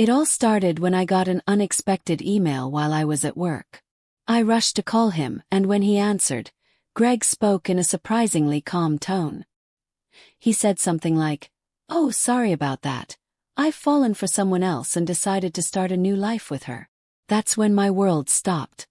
It all started when I got an unexpected email while I was at work. I rushed to call him, and when he answered, Greg spoke in a surprisingly calm tone. He said something like, "Oh, sorry about that. I've fallen for someone else and decided to start a new life with her." That's when my world stopped.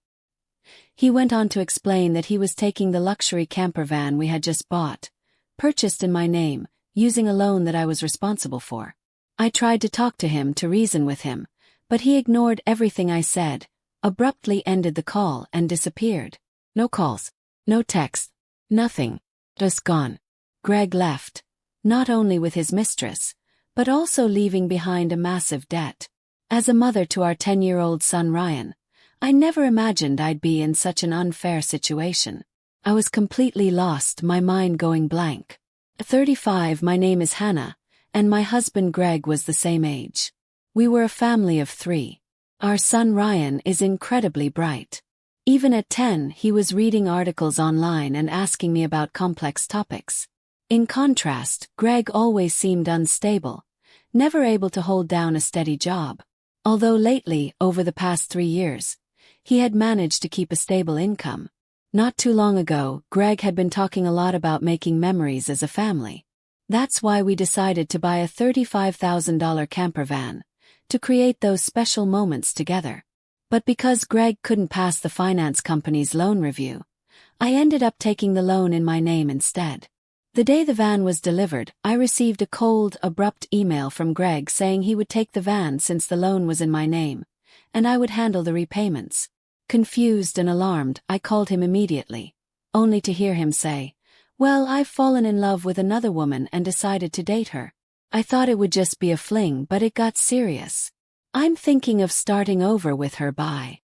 He went on to explain that he was taking the luxury camper van we had just bought, purchased in my name, using a loan that I was responsible for. I tried to talk to him to reason with him, but he ignored everything I said, abruptly ended the call and disappeared. No calls, no text, nothing. Just gone. Greg left, not only with his mistress, but also leaving behind a massive debt. As a mother to our 10-year-old son Ryan, I never imagined I'd be in such an unfair situation. I was completely lost, my mind going blank. At 35, my name is Hannah, and my husband Greg was the same age. We were a family of 3. Our son Ryan is incredibly bright. Even at 10, he was reading articles online and asking me about complex topics. In contrast, Greg always seemed unstable, never able to hold down a steady job. Although lately, over the past 3 years, he had managed to keep a stable income. Not too long ago, Greg had been talking a lot about making memories as a family. That's why we decided to buy a $35,000 camper van, to create those special moments together. But because Greg couldn't pass the finance company's loan review, I ended up taking the loan in my name instead. The day the van was delivered, I received a cold, abrupt email from Greg saying he would take the van since the loan was in my name, and I would handle the repayments. Confused and alarmed, I called him immediately, only to hear him say, "Well, I've fallen in love with another woman and decided to date her. I thought it would just be a fling, but it got serious. I'm thinking of starting over with her by."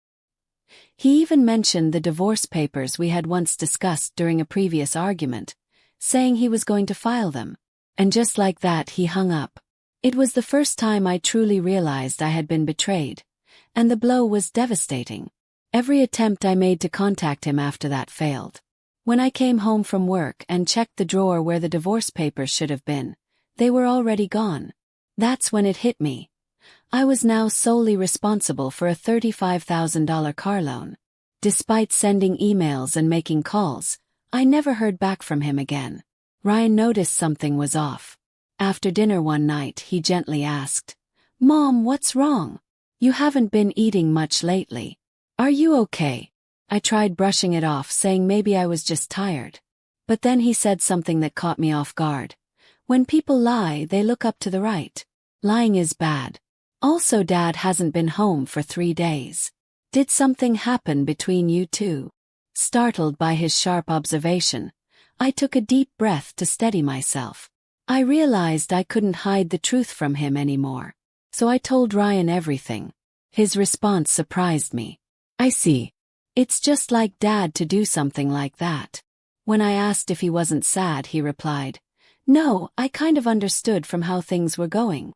He even mentioned the divorce papers we had once discussed during a previous argument, saying he was going to file them. And just like that, he hung up. It was the first time I truly realized I had been betrayed, and the blow was devastating. Every attempt I made to contact him after that failed. When I came home from work and checked the drawer where the divorce papers should have been, they were already gone. That's when it hit me. I was now solely responsible for a $35,000 car loan. Despite sending emails and making calls, I never heard back from him again. Ryan noticed something was off. After dinner one night, he gently asked, "Mom, what's wrong? You haven't been eating much lately. Are you okay?" I tried brushing it off, saying maybe I was just tired. But then he said something that caught me off guard. "When people lie, they look up to the right. Lying is bad. Also, Dad hasn't been home for 3 days. Did something happen between you two?" Startled by his sharp observation, I took a deep breath to steady myself. I realized I couldn't hide the truth from him anymore. So I told Ryan everything. His response surprised me. "I see. It's just like Dad to do something like that." When I asked if he wasn't sad, he replied, "No, I kind of understood from how things were going."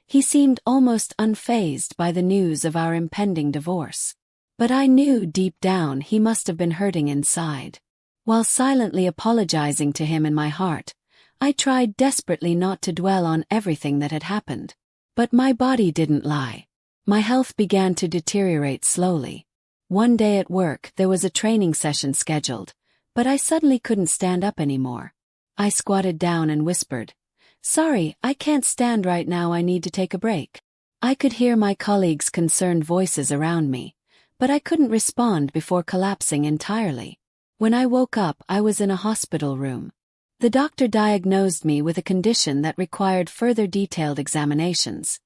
He seemed almost unfazed by the news of our impending divorce. But I knew deep down he must have been hurting inside. While silently apologizing to him in my heart, I tried desperately not to dwell on everything that had happened. But my body didn't lie. My health began to deteriorate slowly. One day at work, there was a training session scheduled, but I suddenly couldn't stand up anymore. I squatted down and whispered, "Sorry, I can't stand right now, I need to take a break." I could hear my colleagues' concerned voices around me, but I couldn't respond before collapsing entirely. When I woke up, I was in a hospital room. The doctor diagnosed me with a condition that required further detailed examinations,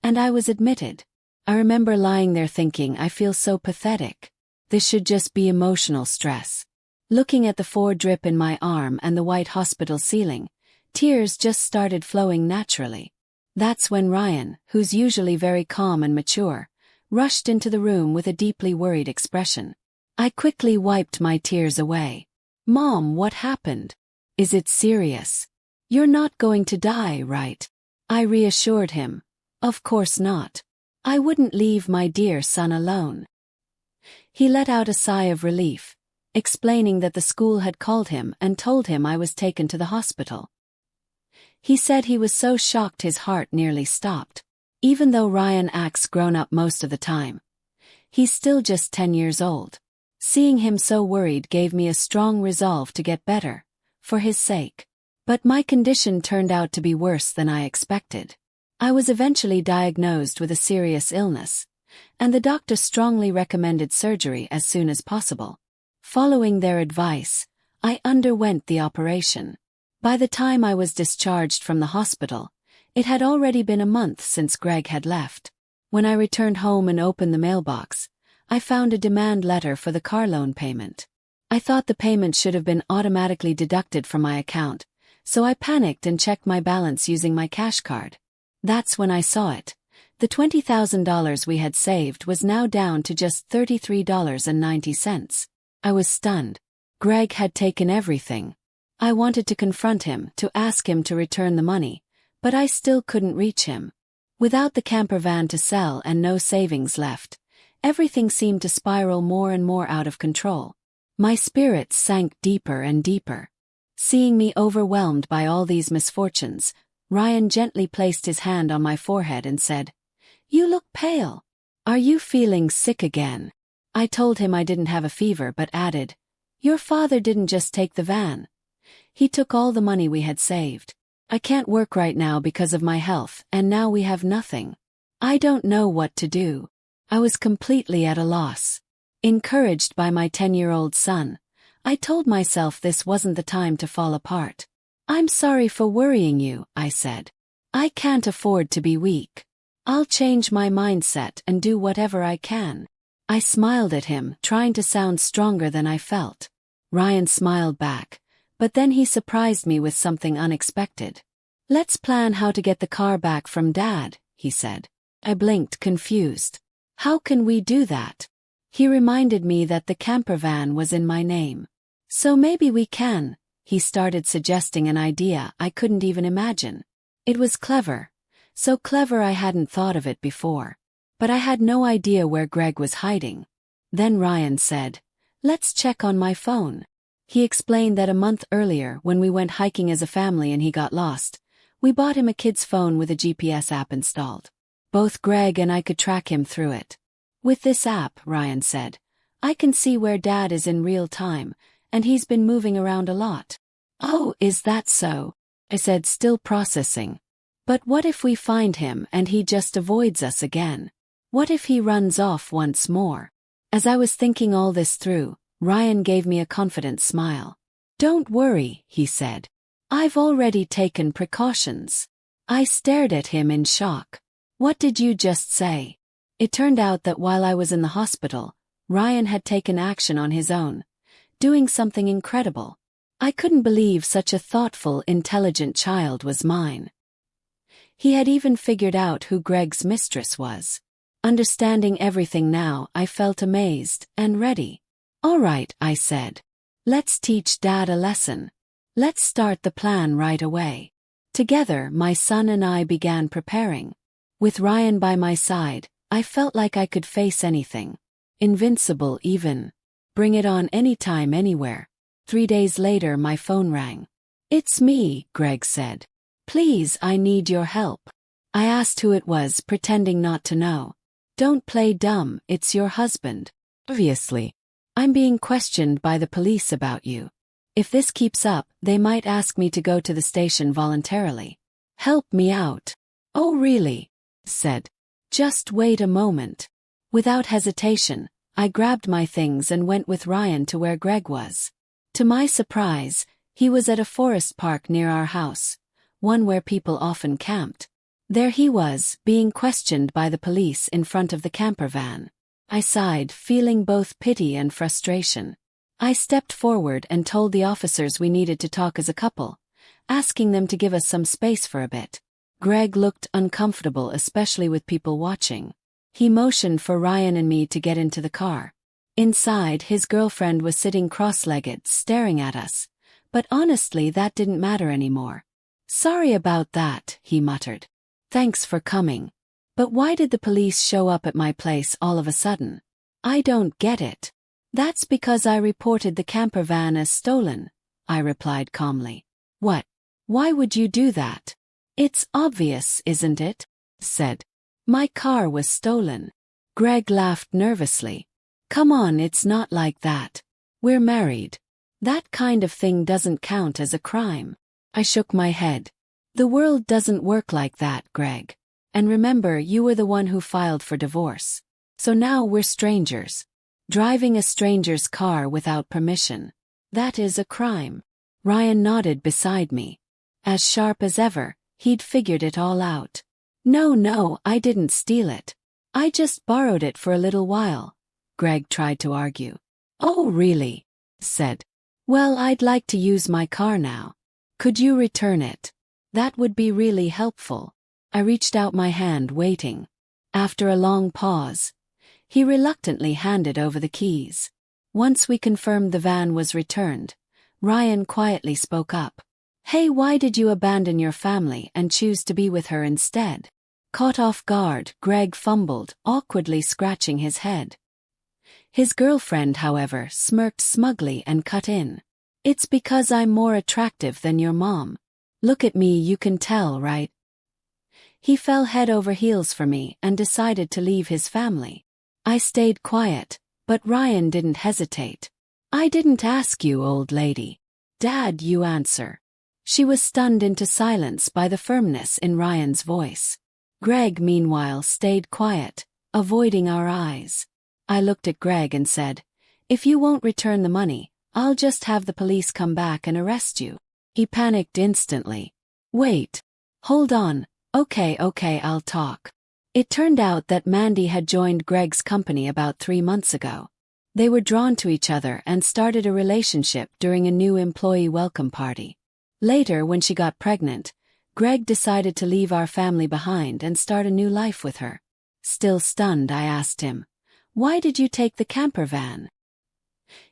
and I was admitted. I remember lying there thinking, I feel so pathetic. This should just be emotional stress. Looking at the 4 drip in my arm and the white hospital ceiling, tears just started flowing naturally. That's when Ryan, who's usually very calm and mature, rushed into the room with a deeply worried expression. I quickly wiped my tears away. "Mom, what happened? Is it serious? You're not going to die, right?" I reassured him. "Of course not. I wouldn't leave my dear son alone." He let out a sigh of relief, explaining that the school had called him and told him I was taken to the hospital. He said he was so shocked his heart nearly stopped. Even though Ryan acts grown up most of the time, he's still just 10 years old. Seeing him so worried gave me a strong resolve to get better, for his sake. But my condition turned out to be worse than I expected. I was eventually diagnosed with a serious illness, and the doctor strongly recommended surgery as soon as possible. Following their advice, I underwent the operation. By the time I was discharged from the hospital, it had already been a month since Greg had left. When I returned home and opened the mailbox, I found a demand letter for the car loan payment. I thought the payment should have been automatically deducted from my account, so I panicked and checked my balance using my cash card. That's when I saw it. The $20,000 we had saved was now down to just $33.90. I was stunned. Greg had taken everything. I wanted to confront him, to ask him to return the money, but I still couldn't reach him. Without the camper van to sell and no savings left, everything seemed to spiral more and more out of control. My spirits sank deeper and deeper. Seeing me overwhelmed by all these misfortunes, Ryan gently placed his hand on my forehead and said, "You look pale. Are you feeling sick again?" I told him I didn't have a fever but added, "Your father didn't just take the van. He took all the money we had saved. I can't work right now because of my health, and now we have nothing. I don't know what to do." I was completely at a loss. Encouraged by my 10-year-old son, I told myself this wasn't the time to fall apart. "I'm sorry for worrying you," I said. "I can't afford to be weak. I'll change my mindset and do whatever I can." I smiled at him, trying to sound stronger than I felt. Ryan smiled back, but then he surprised me with something unexpected. "Let's plan how to get the car back from Dad," he said. I blinked, confused. "How can we do that?" He reminded me that the camper van was in my name. "So maybe we can," he started suggesting an idea I couldn't even imagine. It was clever. So clever I hadn't thought of it before. But I had no idea where Greg was hiding. Then Ryan said, "Let's check on my phone." He explained that a month earlier, when we went hiking as a family and he got lost, we bought him a kid's phone with a GPS app installed. Both Greg and I could track him through it. "With this app," Ryan said, "I can see where Dad is in real time, and he's been moving around a lot." "Oh, is that so?" I said, still processing. "But what if we find him and he just avoids us again? What if he runs off once more?" As I was thinking all this through, Ryan gave me a confident smile. "Don't worry," he said. "I've already taken precautions." I stared at him in shock. "What did you just say?" It turned out that while I was in the hospital, Ryan had taken action on his own, doing something incredible. I couldn't believe such a thoughtful, intelligent child was mine. He had even figured out who Greg's mistress was. Understanding everything now, I felt amazed and ready. "All right," I said. "Let's teach Dad a lesson. Let's start the plan right away." Together, my son and I began preparing. With Ryan by my side, I felt like I could face anything. Invincible even. Bring it on anytime, anywhere. 3 days later, my phone rang. "It's me," Greg said. "Please, I need your help." I asked who it was, pretending not to know. "Don't play dumb, it's your husband. Obviously. I'm being questioned by the police about you. If this keeps up, they might ask me to go to the station voluntarily. Help me out." "Oh really?" said. "Just wait a moment." Without hesitation, I grabbed my things and went with Ryan to where Greg was. To my surprise, he was at a forest park near our house, one where people often camped. There he was, being questioned by the police in front of the camper van. I sighed, feeling both pity and frustration. I stepped forward and told the officers we needed to talk as a couple, asking them to give us some space for a bit. Greg looked uncomfortable, especially with people watching. He motioned for Ryan and me to get into the car. Inside, his girlfriend was sitting cross-legged, staring at us. But honestly, that didn't matter anymore. "Sorry about that," he muttered. "Thanks for coming. But why did the police show up at my place all of a sudden? I don't get it." "That's because I reported the camper van as stolen," I replied calmly. "What? Why would you do that?" "It's obvious, isn't it?" said My car was stolen. Greg laughed nervously. Come on, it's not like that. We're married. That kind of thing doesn't count as a crime. I shook my head. The world doesn't work like that, Greg. And remember, you were the one who filed for divorce. So now we're strangers. Driving a stranger's car without permission. That is a crime. Ryan nodded beside me. As sharp as ever, he'd figured it all out. No, I didn't steal it. I just borrowed it for a little while. Greg tried to argue. Oh, really? Said. Well, I'd like to use my car now. Could you return it? That would be really helpful. I reached out my hand, waiting. After a long pause, he reluctantly handed over the keys. Once we confirmed the van was returned, Ryan quietly spoke up. Hey, why did you abandon your family and choose to be with her instead? Caught off guard, Greg fumbled, awkwardly scratching his head. His girlfriend, however, smirked smugly and cut in. It's because I'm more attractive than your mom. Look at me, you can tell, right? He fell head over heels for me and decided to leave his family. I stayed quiet, but Ryan didn't hesitate. I didn't ask you, old lady. Dad, you answer. She was stunned into silence by the firmness in Ryan's voice. Greg, meanwhile, stayed quiet, avoiding our eyes. I looked at Greg and said, if you won't return the money, I'll just have the police come back and arrest you. He panicked instantly. Wait. Hold on. Okay, I'll talk. It turned out that Mandy had joined Greg's company about 3 months ago. They were drawn to each other and started a relationship during a new employee welcome party. Later, when she got pregnant, Greg decided to leave our family behind and start a new life with her. Still stunned, I asked him, why did you take the camper van?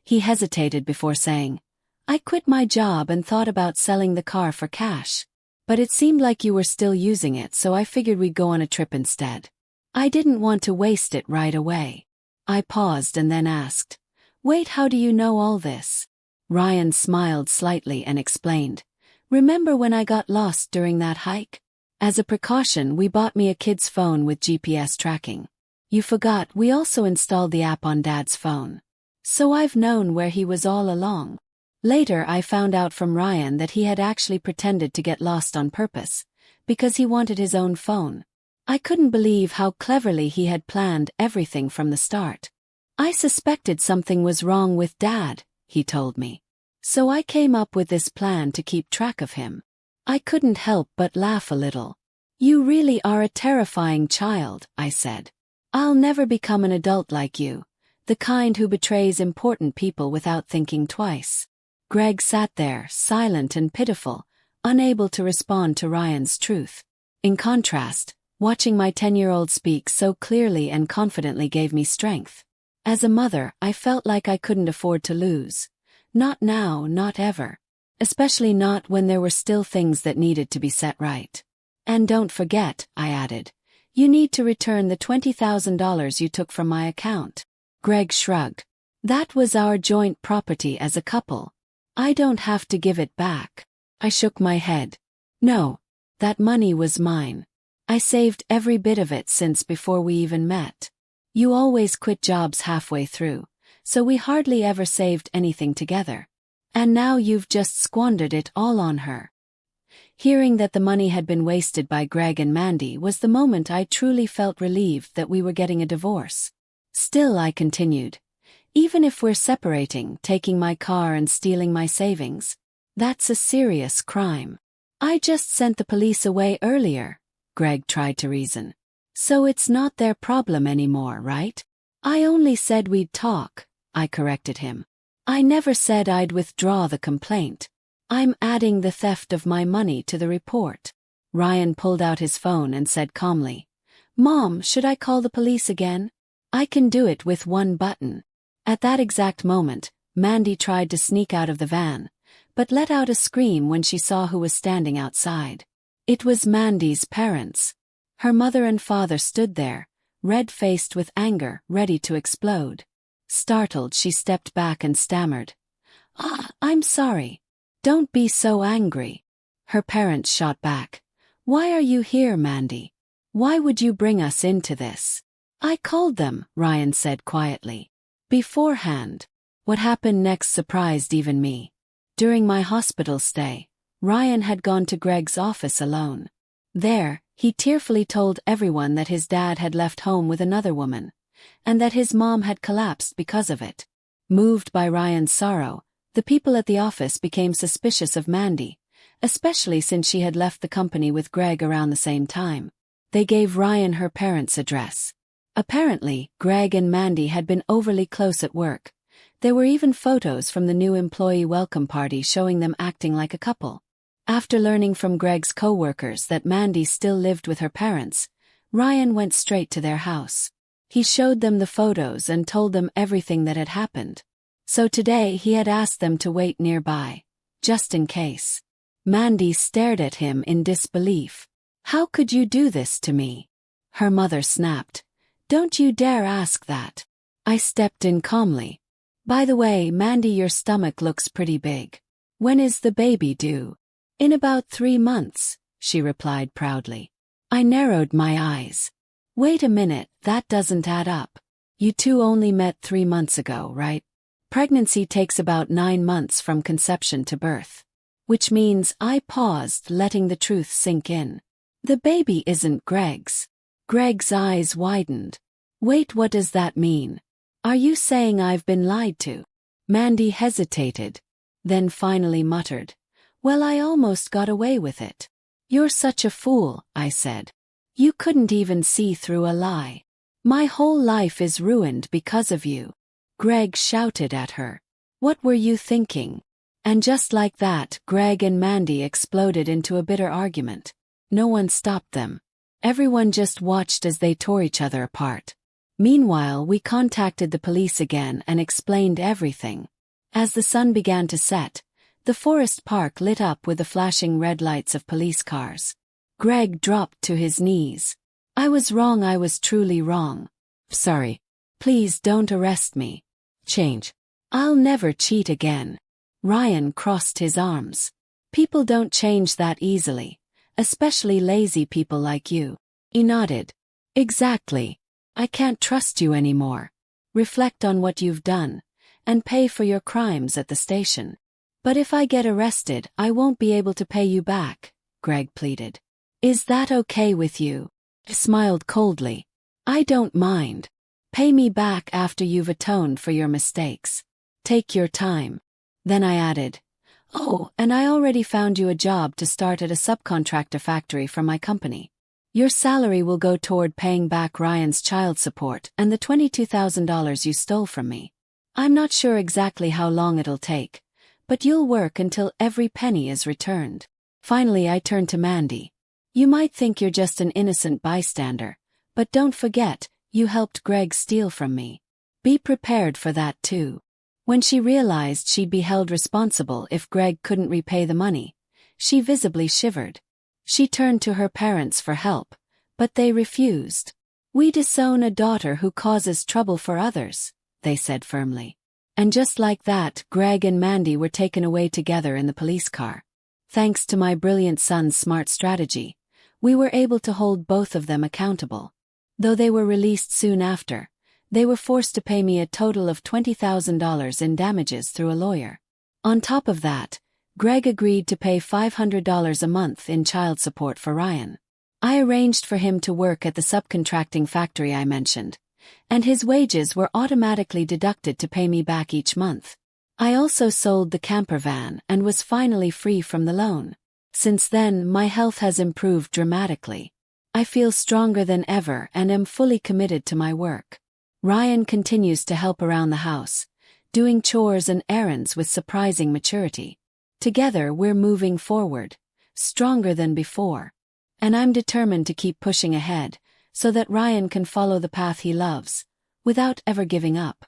He hesitated before saying, I quit my job and thought about selling the car for cash. But it seemed like you were still using it, so I figured we'd go on a trip instead. I didn't want to waste it right away. I paused and then asked, wait, how do you know all this? Ryan smiled slightly and explained, remember when I got lost during that hike? As a precaution, we bought me a kid's phone with GPS tracking. You forgot, we also installed the app on Dad's phone. So I've known where he was all along. Later, I found out from Ryan that he had actually pretended to get lost on purpose, because he wanted his own phone. I couldn't believe how cleverly he had planned everything from the start. I suspected something was wrong with Dad, he told me. So I came up with this plan to keep track of him. I couldn't help but laugh a little. You really are a terrifying child, I said. I'll never become an adult like you, the kind who betrays important people without thinking twice. Greg sat there, silent and pitiful, unable to respond to Ryan's truth. In contrast, watching my 10-year-old speak so clearly and confidently gave me strength. As a mother, I felt like I couldn't afford to lose. Not now, not ever. Especially not when there were still things that needed to be set right. And don't forget, I added, you need to return the $20,000 you took from my account. Greg shrugged. That was our joint property as a couple. I don't have to give it back. I shook my head. No, that money was mine. I saved every bit of it since before we even met. You always quit jobs halfway through, so we hardly ever saved anything together. And now you've just squandered it all on her. Hearing that the money had been wasted by Greg and Mandy was the moment I truly felt relieved that we were getting a divorce. Still, I continued. Even if we're separating, taking my car and stealing my savings, that's a serious crime. I just sent the police away earlier, Greg tried to reason. So it's not their problem anymore, right? I only said we'd talk, I corrected him. I never said I'd withdraw the complaint. I'm adding the theft of my money to the report. Ryan pulled out his phone and said calmly, Mom, should I call the police again? I can do it with one button. At that exact moment, Mandy tried to sneak out of the van, but let out a scream when she saw who was standing outside. It was Mandy's parents. Her mother and father stood there, red-faced with anger, ready to explode. Startled, she stepped back and stammered, I'm sorry. Don't be so angry. Her parents shot back. Why are you here, Mandy? Why would you bring us into this? I called them, Ryan said quietly. Beforehand. What happened next surprised even me. During my hospital stay, Ryan had gone to Greg's office alone. There, he tearfully told everyone that his dad had left home with another woman, and that his mom had collapsed because of it. Moved by Ryan's sorrow, the people at the office became suspicious of Mandy, especially since she had left the company with Greg around the same time. They gave Ryan her parents' address. Apparently, Greg and Mandy had been overly close at work. There were even photos from the new employee welcome party showing them acting like a couple. After learning from Greg's co-workers that Mandy still lived with her parents, Ryan went straight to their house. He showed them the photos and told them everything that had happened. So today he had asked them to wait nearby, just in case. Mandy stared at him in disbelief. How could you do this to me? Her mother snapped. Don't you dare ask that. I stepped in calmly. By the way, Mandy, your stomach looks pretty big. When is the baby due? In about 3 months, she replied proudly. I narrowed my eyes. Wait a minute, that doesn't add up. You two only met 3 months ago, right? Pregnancy takes about 9 months from conception to birth. Which means I paused, letting the truth sink in. The baby isn't Greg's. Greg's eyes widened. Wait, what does that mean? Are you saying I've been lied to? Mandy hesitated, then finally muttered. Well, I almost got away with it. You're such a fool, I said. You couldn't even see through a lie. My whole life is ruined because of you. Greg shouted at her. What were you thinking? And just like that, Greg and Mandy exploded into a bitter argument. No one stopped them. Everyone just watched as they tore each other apart. Meanwhile, we contacted the police again and explained everything. As the sun began to set, the forest park lit up with the flashing red lights of police cars. Greg dropped to his knees. I was wrong, I was truly wrong. Sorry. Please don't arrest me. Change. I'll never cheat again. Ryan crossed his arms. People don't change that easily, especially lazy people like you. He nodded. Exactly. I can't trust you anymore. Reflect on what you've done, and pay for your crimes at the station. But if I get arrested, I won't be able to pay you back, Greg pleaded. Is that okay with you? He smiled coldly. I don't mind. Pay me back after you've atoned for your mistakes. Take your time. Then I added, oh, and I already found you a job to start at a subcontractor factory for my company. Your salary will go toward paying back Ryan's child support and the $22,000 you stole from me. I'm not sure exactly how long it'll take, but you'll work until every penny is returned. Finally, I turned to Mandy. You might think you're just an innocent bystander, but don't forget, you helped Greg steal from me. Be prepared for that too. When she realized she'd be held responsible if Greg couldn't repay the money, she visibly shivered. She turned to her parents for help, but they refused. We disown a daughter who causes trouble for others, they said firmly. And just like that, Greg and Mandy were taken away together in the police car. Thanks to my brilliant son's smart strategy, we were able to hold both of them accountable. Though they were released soon after, they were forced to pay me a total of $20,000 in damages through a lawyer. On top of that, Greg agreed to pay $500 a month in child support for Ryan. I arranged for him to work at the subcontracting factory I mentioned, and his wages were automatically deducted to pay me back each month. I also sold the camper van and was finally free from the loan. Since then, my health has improved dramatically. I feel stronger than ever and am fully committed to my work. Ryan continues to help around the house, doing chores and errands with surprising maturity. Together we're moving forward, stronger than before. And I'm determined to keep pushing ahead, so that Ryan can follow the path he loves, without ever giving up.